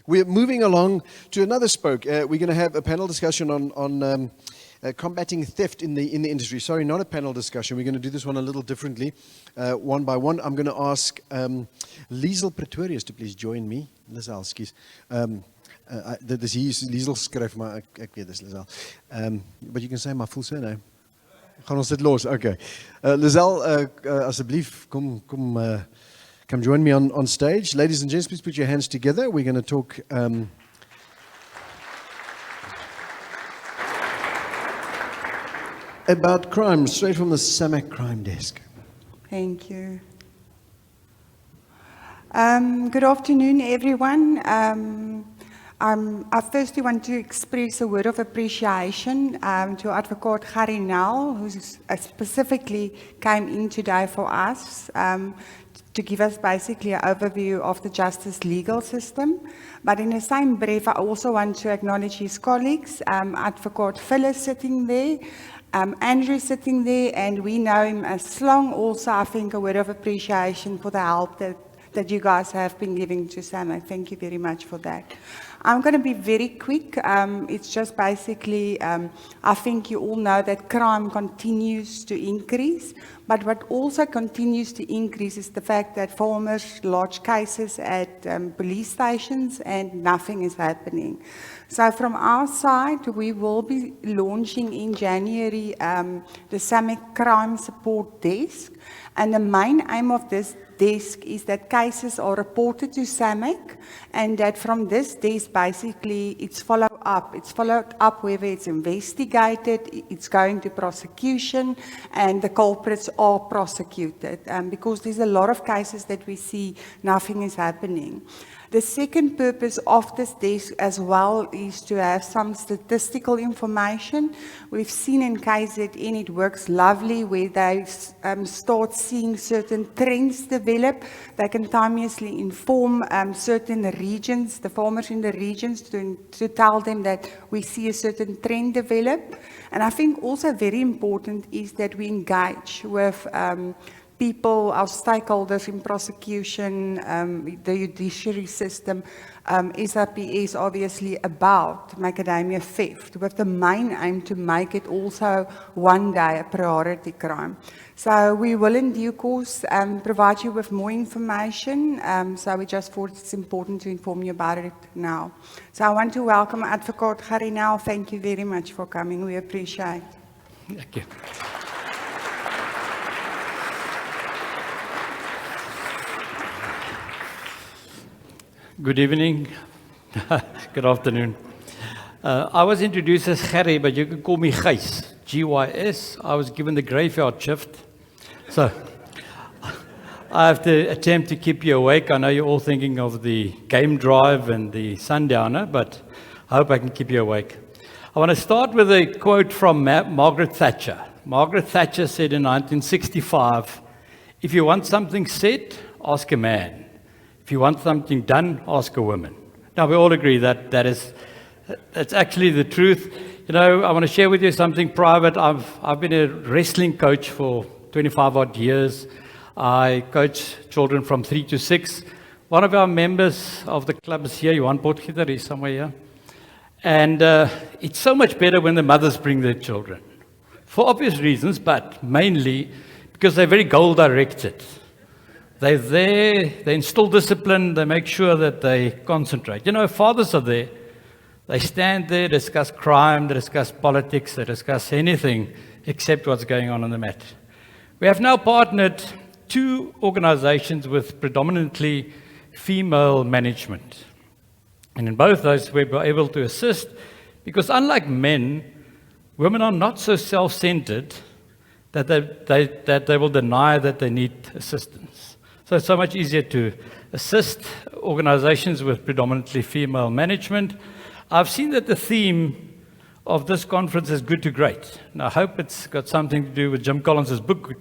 We're moving along to another spoke. We're going to have a panel discussion on combating theft in the industry. Sorry, not a panel discussion. We're going to do this one a little differently, one by one. I'm going to ask Lizel Pretorius to please join me. Lizel, excuse. Dit is hier Lizel skryf, maar ek weet dis Lizel. But you can say my full surname. Gaan ons dit los? Okay. Lizel, asseblief, come join me on stage. Ladies and gents, please put your hands together. We're going to talk about crime, straight from the SAMAC crime desk. Thank you. Good afternoon, everyone. I firstly want to express a word of appreciation to Advocate Gerrie, who specifically came in today for us to give us basically an overview of the justice legal system. But in the same breath, I also want to acknowledge his colleagues, Advocate Phyllis sitting there, Andrew sitting there, and we know him as long. Also, I think a word of appreciation for the help that you guys have been giving to SAMAC. Thank you very much for that. I'm going to be very quick. It's just basically, I think you all know that crime continues to increase, but what also continues to increase is the fact that farmers lodge cases at police stations and nothing is happening. So from our side, we will be launching in January the SAMAC Crime Support Desk, and the main aim of this desk is that cases are reported to SAMAC, and that from this desk, basically, it's followed up. It's followed up whether it's investigated, it's going to prosecution, and the culprits are prosecuted. Because there's a lot of cases that we see nothing is happening. The second purpose of this desk as well is to have some statistical information. We've seen in KZN it works lovely where they start seeing certain trends develop. They can timeously inform certain regions, the farmers in the regions, to tell them that we see a certain trend develop. And I think also very important is that we engage with people, our stakeholders in prosecution, the judiciary system, SAPS obviously about macadamia theft, with the main aim to make it also one day a priority crime. So we will in due course provide you with more information, so we just thought it's important to inform you about it now. So I want to welcome Advocate Gerrie now. Thank you very much for coming, we appreciate it. Thank you. Good evening, good afternoon. I was introduced as Gerrie, but you can call me Gys, G-Y-S. I was given the graveyard shift, so I have to attempt to keep you awake. I know you're all thinking of the game drive and the sundowner, but I hope I can keep you awake. I want to start with a quote from Margaret Thatcher. Margaret Thatcher said in 1965, "If you want something said, ask a man. If you want something done, ask a woman." Now, we all agree that that's actually the truth. You know, I want to share with you something private. I've been a wrestling coach for 25 odd years. I coach children from 3 to 6. One of our members of the club is here, Johan Potgieter, is somewhere here. And it's so much better when the mothers bring their children. For obvious reasons, but mainly because they're very goal-directed. They're there, they instill discipline, they make sure that they concentrate. You know, fathers are there. They stand there, discuss crime, they discuss politics, they discuss anything except what's going on the mat. We have now partnered 2 organizations with predominantly female management. And in both those, we were able to assist because unlike men, women are not so self-centered that they will deny that they need assistance. So it's so much easier to assist organizations with predominantly female management. I've seen that the theme of this conference is good to great. And I hope it's got something to do with Jim Collins' book,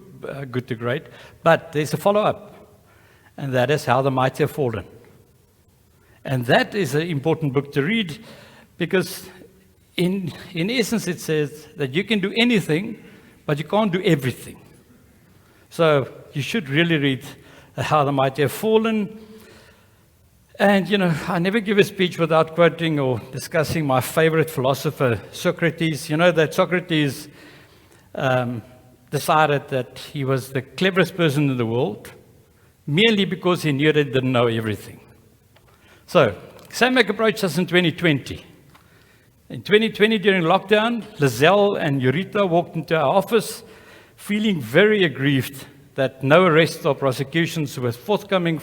Good to Great. But there's a follow-up, and that is How the Mighty Have Fallen. And that is an important book to read because in essence it says that you can do anything, but you can't do everything. So you should really read How the Mighty Have Fallen. And, I never give a speech without quoting or discussing my favorite philosopher, Socrates. You know that Socrates decided that he was the cleverest person in the world merely because he knew that he didn't know everything. So, SAMAC approached us in 2020. In 2020, during lockdown, Lizel and Gerrie walked into our office feeling very aggrieved that no arrests or prosecutions were forthcoming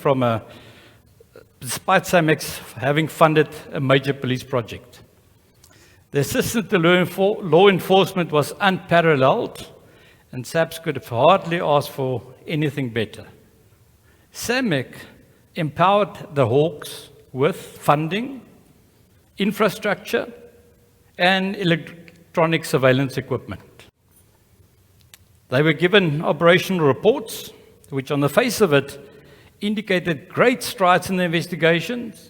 despite SAMAC having funded a major police project. The assistance to law enforcement was unparalleled, and SAPS could have hardly asked for anything better. SAMAC empowered the Hawks with funding, infrastructure, and electronic surveillance equipment. They were given operational reports, which on the face of it indicated great strides in the investigations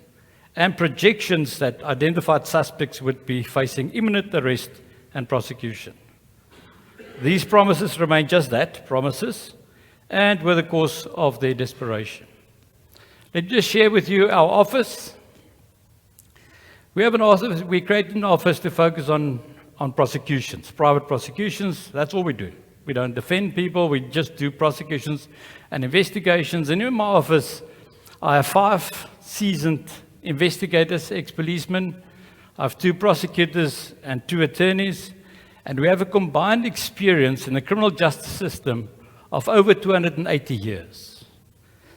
and projections that identified suspects would be facing imminent arrest and prosecution. These promises remain just that, promises, and were the cause of their desperation. Let me just share with you our office. We created an office to focus on prosecutions, private prosecutions. That's all we do. We don't defend people, we just do prosecutions and investigations. And in my office, I have 5 seasoned investigators, ex-policemen. I have 2 prosecutors and 2 attorneys. And we have a combined experience in the criminal justice system of over 280 years.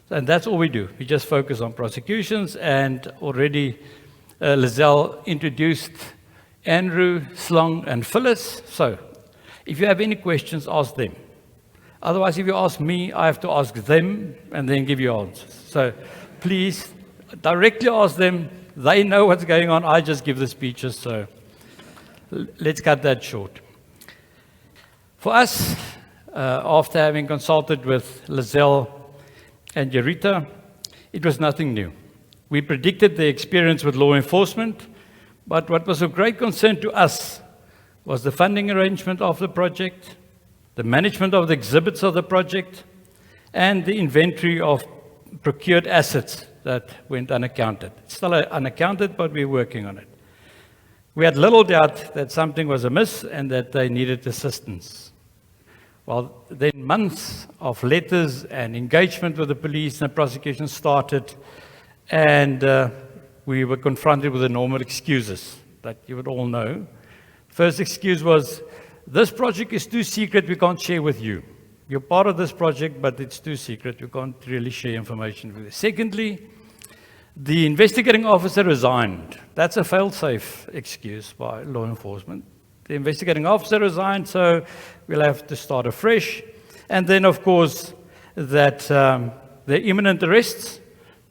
And that's all we do. We just focus on prosecutions, and already Lizel introduced Andrew, Slong, and Phyllis. So, if you have any questions, ask them. Otherwise, if you ask me, I have to ask them and then give you answers. So, please, directly ask them. They know what's going on. I just give the speeches, so let's cut that short. For us, after having consulted with Lizel and Gerrie, it was nothing new. We predicted the experience with law enforcement, but what was of great concern to us was the funding arrangement of the project, the management of the exhibits of the project, and the inventory of procured assets that went unaccounted. It's still unaccounted, but we're working on it. We had little doubt that something was amiss and that they needed assistance. Well, then months of letters and engagement with the police and the prosecution started, and we were confronted with the normal excuses that you would all know. First excuse was, this project is too secret, we can't share with you. You're part of this project, but it's too secret, we can't really share information with you. Secondly, the investigating officer resigned. That's a fail-safe excuse by law enforcement. The investigating officer resigned, so we'll have to start afresh. And then, of course, that the imminent arrests,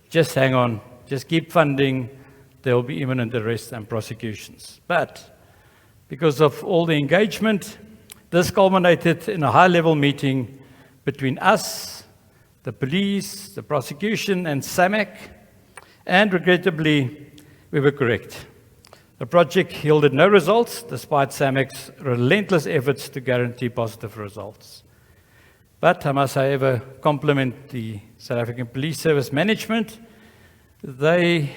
just hang on, just keep funding, there will be imminent arrests and prosecutions. But because of all the engagement, this culminated in a high-level meeting between us, the police, the prosecution, and SAMAC, and regrettably, we were correct. The project yielded no results, despite SAMAC's relentless efforts to guarantee positive results. But I must, however, compliment the South African Police Service management. It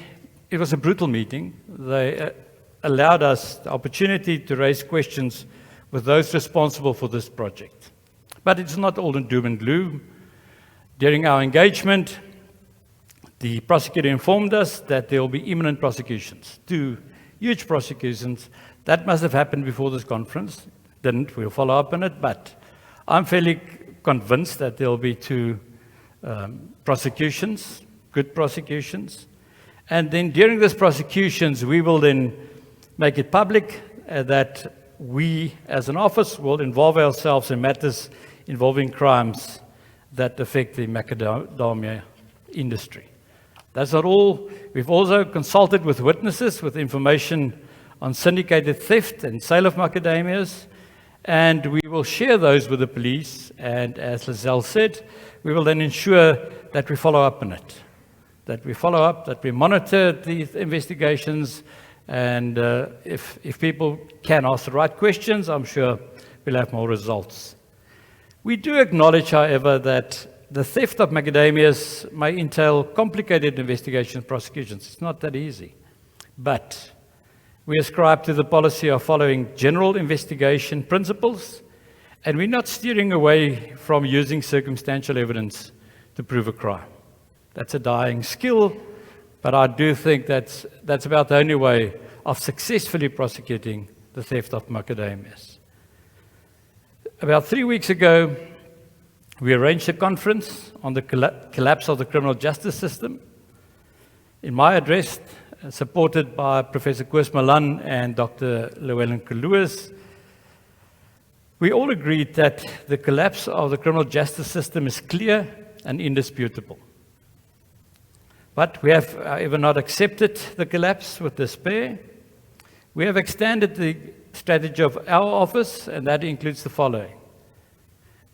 was a brutal meeting. They allowed us the opportunity to raise questions with those responsible for this project. But it's not all in doom and gloom. During our engagement, the prosecutor informed us that there will be imminent prosecutions, 2 huge prosecutions. That must have happened before this conference. Didn't. We'll follow up on it. But I'm fairly convinced that there will be 2 prosecutions, good prosecutions. And then during these prosecutions, we will then make it public that we, as an office, will involve ourselves in matters involving crimes that affect the macadamia industry. That's not all. We've also consulted with witnesses with information on syndicated theft and sale of macadamias, and we will share those with the police. And as Lizel said, we will then ensure that we follow up on it, that we monitor these investigations, and if people can ask the right questions, I'm sure we'll have more results. We do acknowledge, however, that the theft of macadamias may entail complicated investigation and prosecutions. It's not that easy. But we ascribe to the policy of following general investigation principles, and we're not steering away from using circumstantial evidence to prove a crime. That's a dying skill, but I do think that's about the only way of successfully prosecuting the theft of macadamias. About 3 weeks ago, we arranged a conference on the collapse of the criminal justice system. In my address, supported by Professor Koos Malan and Dr. Llewellyn Kuluis, we all agreed that the collapse of the criminal justice system is clear and indisputable. But we have, however, not accepted the collapse with despair. We have extended the strategy of our office, and that includes the following.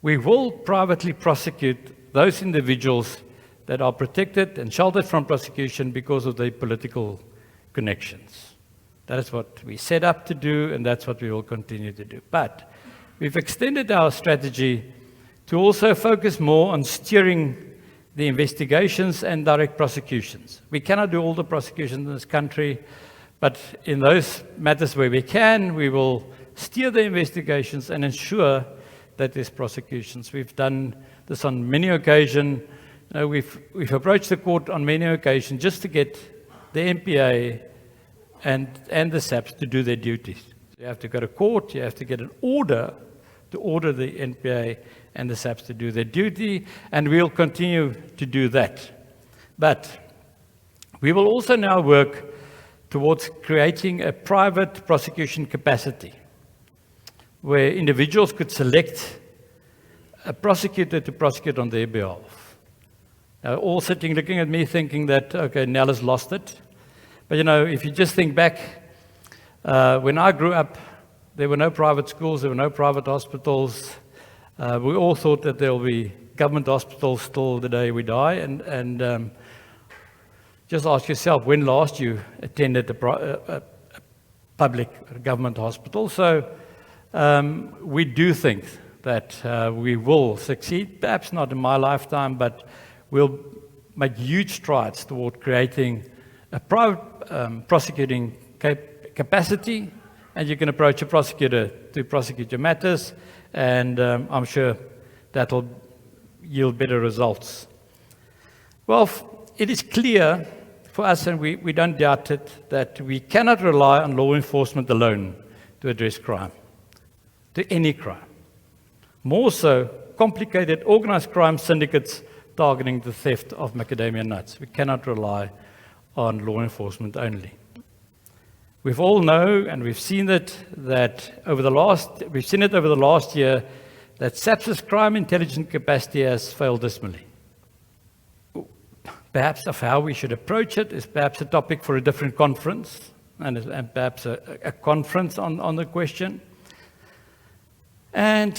We will privately prosecute those individuals that are protected and sheltered from prosecution because of their political connections. That is what we set up to do, and that's what we will continue to do. But we've extended our strategy to also focus more on steering the investigations and direct prosecutions. We cannot do all the prosecutions in this country, but in those matters where we can, we will steer the investigations and ensure that there's prosecutions. We've done this on many occasions. We've approached the court on many occasions just to get the NPA and the SAPs to do their duties. You have to go to court, you have to get an order to order the NPA and the SAPs to do their duty, and we'll continue to do that. But we will also now work towards creating a private prosecution capacity where individuals could select a prosecutor to prosecute on their behalf. Now, all sitting looking at me thinking that, okay, Nell has lost it. But if you just think back, when I grew up, there were no private schools, there were no private hospitals. We all thought that there will be government hospitals till the day we die. And just ask yourself, when last you attended a public government hospital? So we do think that we will succeed, perhaps not in my lifetime, but we'll make huge strides toward creating a private prosecuting capacity, and you can approach a prosecutor to prosecute your matters, and I'm sure that will yield better results. Well, it is clear for us, and we don't doubt it, that we cannot rely on law enforcement alone to address crime, to any crime. More so, complicated organized crime syndicates targeting the theft of macadamia nuts. We cannot rely on law enforcement only. We've all know, and we've seen it over the last year, that SAPS's crime intelligence capacity has failed dismally. Perhaps of how we should approach it is perhaps a topic for a different conference, and perhaps a conference on the question. And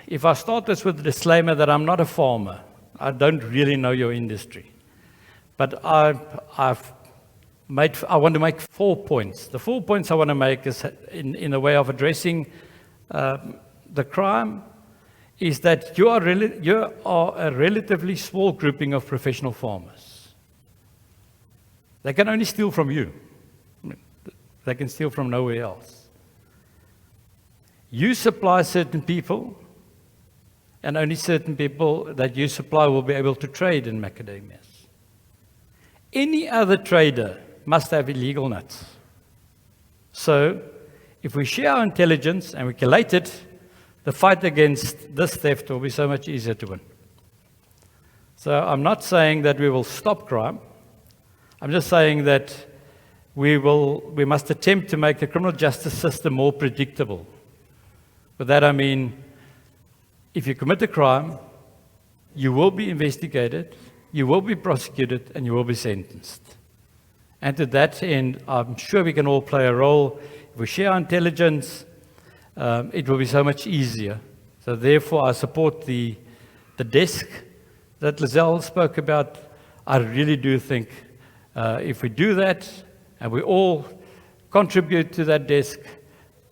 if I start this with a disclaimer that I'm not a farmer, I don't really know your industry, but I want to make 4 points. The 4 points I want to make is in the way of addressing the crime is that you are a relatively small grouping of professional farmers. They can only steal from you. They can steal from nowhere else. You supply certain people, and only certain people that you supply will be able to trade in macadamias. Any other trader must have illegal nuts. So, if we share our intelligence and we collate it, the fight against this theft will be so much easier to win. So, I'm not saying that we will stop crime. I'm just saying that we must attempt to make the criminal justice system more predictable. By that I mean, if you commit a crime, you will be investigated, you will be prosecuted, and you will be sentenced. And to that end, I'm sure we can all play a role. If we share our intelligence, it will be so much easier. So therefore, I support the desk that Lizel spoke about. I really do think if we do that, and we all contribute to that desk,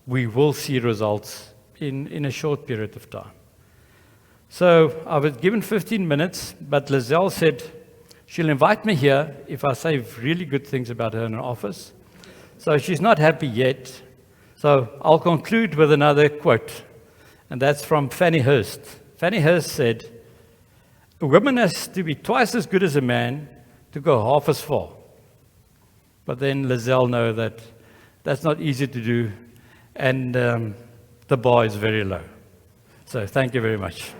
we will see results in a short period of time. So I was given 15 minutes, but Lizel said she'll invite me here if I say really good things about her in her office. So she's not happy yet. So I'll conclude with another quote, and that's from Fanny Hurst. Fanny Hurst said, "A woman has to be twice as good as a man to go half as far." But then Lizel knows that that's not easy to do, and the bar is very low. So thank you very much.